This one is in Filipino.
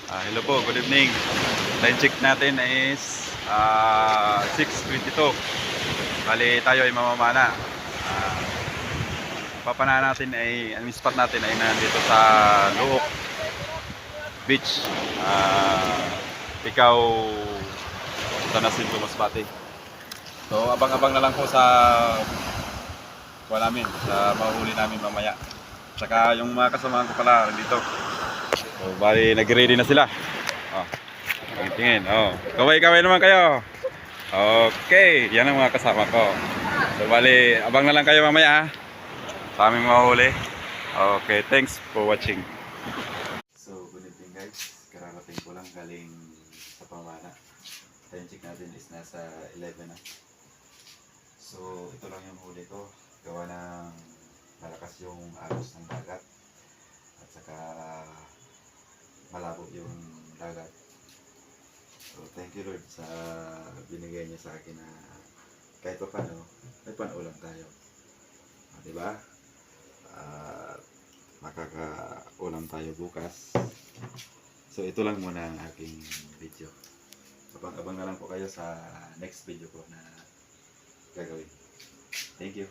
Hello po, good evening. Time check natin is 6:22. Bali tayo ay mamamana. Ah, Papanahan natin ay, ang spot natin ay nandito sa Luok Beach. Ikaw, Tanasin ko Masbate. So abang-abang na lang po sa kuha namin, sa mahuli namin mamaya. Saka yung mga kasamahan ko pala dito. So bali nag-ready na sila. Oh, tingin. Oh, kaway-kaway naman kayo. Okay, yan ang mga kasama ko. So bali, abang na lang kayo mamaya ha, sa aming mahuli. Okay, thanks for watching. So, good evening guys. Kararating ko lang galing sa Pamana. Time check natin is nasa 11 na. So, ito lang yung huli ko. Gawa ng malakas yung agos ng dagat. At saka malabo yung dagat. So, thank you Lord sa binigay niya sa akin na kahit pa paano, may panulam tayo. Diba? Makakaulam tayo bukas. So ito lang muna ang aking video. Abang-abang na lang po kayo sa next video ko na gagawin. Thank you.